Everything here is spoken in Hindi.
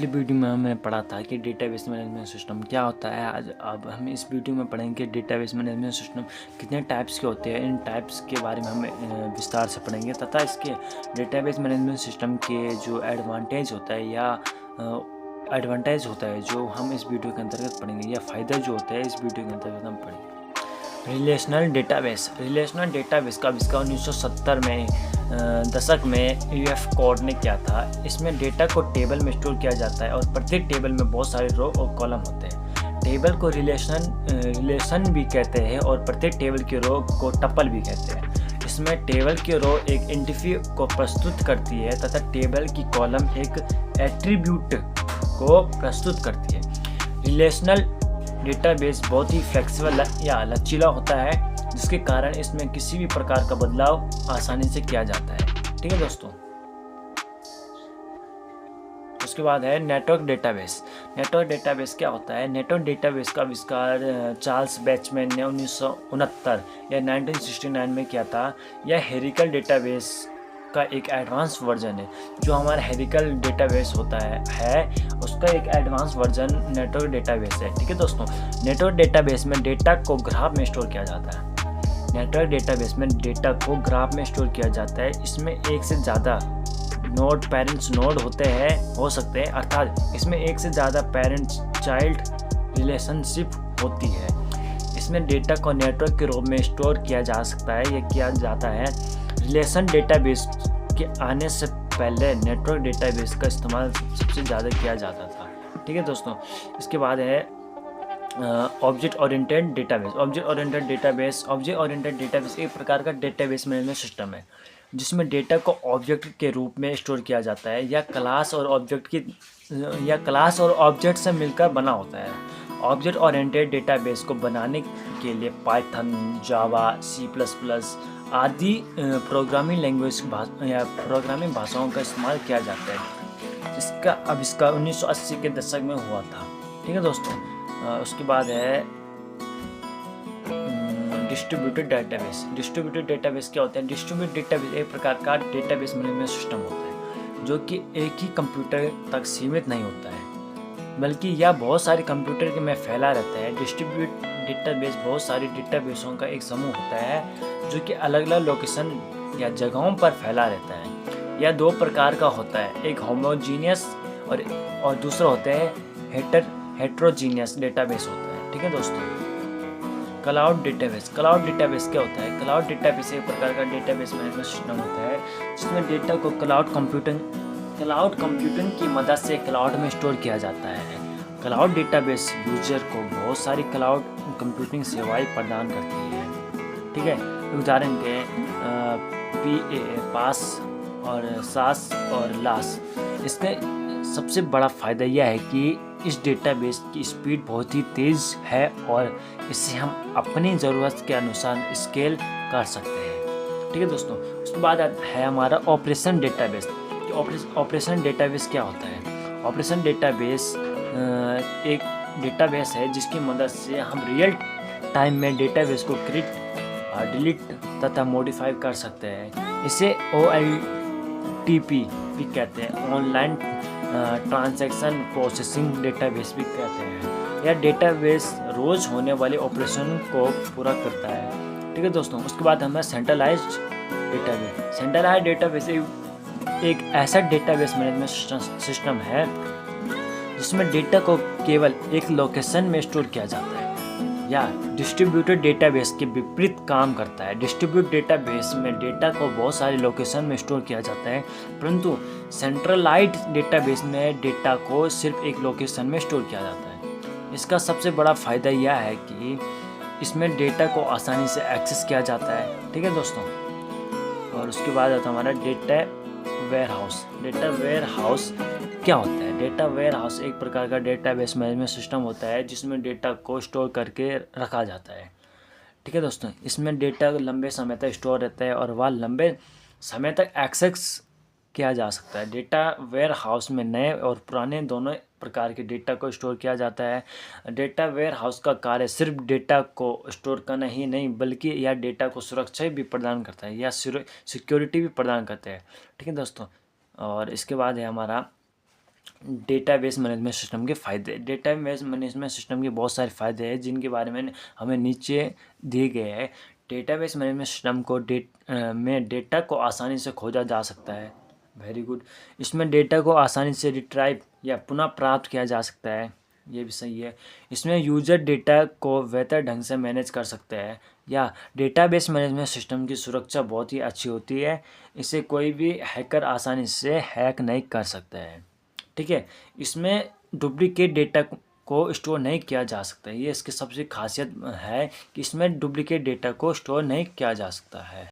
पिछली वीडियो में हमने पढ़ा था कि डेटाबेस मैनेजमेंट सिस्टम क्या होता है। आज अब हम इस वीडियो में पढ़ेंगे डेटाबेस मैनेजमेंट सिस्टम कितने टाइप्स के होते हैं। इन टाइप्स के बारे में हम विस्तार से पढ़ेंगे तथा इसके डेटाबेस मैनेजमेंट सिस्टम के जो एडवांटेज होता है या एडवांटेज होता है जो हम इस वीडियो के अंतर्गत पढ़ेंगे, या फ़ायदा जो होता है इस वीडियो के अंतर्गत हम पढ़ेंगे। रिलेशनल डेटाबेस का आविष्कार 1970 में दशक में यूएफ कोड ने किया था। इसमें डेटा को टेबल में स्टोर किया जाता है और प्रत्येक टेबल में बहुत सारे रो और कॉलम होते हैं। टेबल को रिलेशन भी कहते हैं और प्रत्येक टेबल की रो को टपल भी कहते हैं। इसमें टेबल की रो एक एंटिटी को प्रस्तुत करती है तथा टेबल की कॉलम एक एट्रीब्यूट को प्रस्तुत करती है। रिलेशनल डेटाबेस बहुत ही फ्लेक्सिबल या लचीला होता है, जिसके कारण इसमें किसी भी प्रकार का बदलाव आसानी से किया जाता है। ठीक है दोस्तों। उसके बाद है नेटवर्क डेटाबेस क्या होता है। नेटवर्क डेटाबेस का आविष्कार चार्ल्स बैचमैन ने 1969 या 1969 में किया था। यह हेरिकल डेटाबेस का एक एडवांस वर्जन है। जो हमारा हेरिकल डेटाबेस होता है उसका एक एडवांस वर्जन नेटवर्क डेटाबेस है। ठीक है दोस्तों। नेटवर्क डेटाबेस में डेटा को ग्राफ में स्टोर किया जाता है। इसमें एक से ज़्यादा पेरेंट्स नोड हो सकते हैं, अर्थात इसमें एक से ज़्यादा पेरेंट्स चाइल्ड रिलेशनशिप होती है। इसमें डेटा को नेटवर्क के रूप में स्टोर किया जा सकता है या किया जाता है। रिलेशन डेटाबेस के आने से पहले नेटवर्क डेटाबेस का इस्तेमाल सबसे ज़्यादा किया जाता था। ठीक है दोस्तों। इसके बाद है ऑब्जेक्ट ओरिएंटेड डेटाबेस एक प्रकार का डेटाबेस मैनेजमेंट सिस्टम है जिसमें डेटा को ऑब्जेक्ट के रूप में स्टोर किया जाता है या क्लास और ऑब्जेक्ट से मिलकर बना होता है। ऑब्जेक्ट ओरिएंटेड डेटाबेस को बनाने के लिए पाइथन, जावा, C++ आदि प्रोग्रामिंग लैंग्वेज या प्रोग्रामिंग भाषाओं का इस्तेमाल किया जाता है। इसका आविष्कार 1980 के दशक में हुआ था। ठीक है दोस्तों। उसके बाद है डिस्ट्रीब्यूटेड डेटाबेस क्या होता है। डिस्ट्रीब्यूटेड डेटाबेस एक प्रकार का डेटाबेस मैनेजमेंट सिस्टम होता है जो कि एक ही कंप्यूटर तक सीमित नहीं होता है, बल्कि यह बहुत सारे कंप्यूटर में फैला रहता है। डिस्ट्रीब्यूटेड डेटाबेस बहुत सारे डेटाबेसों का एक समूह होता है जो कि अलग अलग लोकेशन या जगहों पर फैला रहता है। यह दो प्रकार का होता है, एक होमोजीनियस और दूसरा होता है हेट्रोजीनियस डेटाबेस होता है। ठीक है दोस्तों। क्लाउड डेटाबेस क्या होता है। क्लाउड डेटाबेस एक प्रकार का डेटाबेस मैनेजमेंट सिस्टम होता है जिसमें डेटा को क्लाउड कंप्यूटिंग की मदद से क्लाउड में स्टोर किया जाता है। क्लाउड डेटाबेस यूजर को बहुत सारी क्लाउड कंप्यूटिंग सेवाएं प्रदान करती है। ठीक है। उदाहरण के पास और सास और लास। इसमें सबसे बड़ा फ़ायदा यह है कि इस डेटाबेस की स्पीड बहुत ही तेज़ है और इससे हम अपनी ज़रूरत के अनुसार स्केल कर सकते हैं। ठीक है दोस्तों। उसके बाद है हमारा ऑपरेशन डेटाबेस। ऑपरेशन डेटाबेस क्या होता है। ऑपरेशन डेटाबेस एक डेटाबेस है जिसकी मदद से हम रियल टाइम में डेटाबेस को क्रिएट, डिलीट तथा मॉडिफाई कर सकते हैं। इसे OLTP भी कहते हैं, ऑनलाइन ट्रांजैक्शन प्रोसेसिंग डेटाबेस भी कहते हैं। यह डेटाबेस रोज़ होने वाले ऑपरेशन को पूरा करता है। ठीक है दोस्तों। उसके बाद हमें सेंट्रलाइज्ड डेटाबेस एक ऐसा डेटाबेस मैनेजमेंट सिस्टम है जिसमें डेटा को केवल एक लोकेशन में स्टोर किया जाता है या डिस्ट्रीब्यूटेड डेटाबेस के विपरीत काम करता है। डिस्ट्रीब्यूटेड डेटाबेस में डेटा को बहुत सारे लोकेशन में स्टोर किया जाता है, परंतु सेंट्रलाइज्ड डेटाबेस में डेटा को सिर्फ एक लोकेशन में स्टोर किया जाता है। इसका सबसे बड़ा फ़ायदा यह है कि इसमें डेटा को आसानी से एक्सेस किया जाता है। ठीक है दोस्तों। और उसके बाद आता हमारा डेटा वेयरहाउस क्या होता है। डेटा वेयरहाउस एक प्रकार का डेटाबेस मैनेजमेंट सिस्टम होता है जिसमें डेटा को स्टोर करके रखा जाता है। ठीक है दोस्तों। इसमें डेटा लंबे समय तक स्टोर रहता है और वह लंबे समय तक एक्सेस किया जा सकता है। डेटा वेयरहाउस में नए और पुराने दोनों प्रकार के डेटा को स्टोर किया जाता है। डेटा वेयरहाउस का कार्य सिर्फ डेटा को स्टोर करना ही नहीं, बल्कि यह डेटा को सुरक्षा भी प्रदान करता है या सिक्योरिटी भी प्रदान करता है। ठीक है दोस्तों। और इसके बाद है हमारा डेटाबेस मैनेजमेंट सिस्टम के फ़ायदे। डेटाबेस मैनेजमेंट सिस्टम के बहुत सारे फ़ायदे हैं जिनके बारे में हमें नीचे दिए गए हैं। डेटाबेस मैनेजमेंट सिस्टम को में डेटा को आसानी से खोजा जा सकता है। Very good. इसमें डेटा को आसानी से रिट्राइव या पुनः प्राप्त किया जा सकता है, ये भी सही है। इसमें यूज़र डेटा को बेहतर ढंग से मैनेज कर सकते हैं। या डेटाबेस मैनेजमेंट सिस्टम की सुरक्षा बहुत ही अच्छी होती है, इसे कोई भी हैकर आसानी से हैक नहीं कर सकता है। ठीक है। इसमें डुप्लीकेट डेटा को स्टोर नहीं किया जा सकता है, ये इसकी सबसे खासियत है कि इसमें डुप्लीकेट डेटा को स्टोर नहीं किया जा सकता है।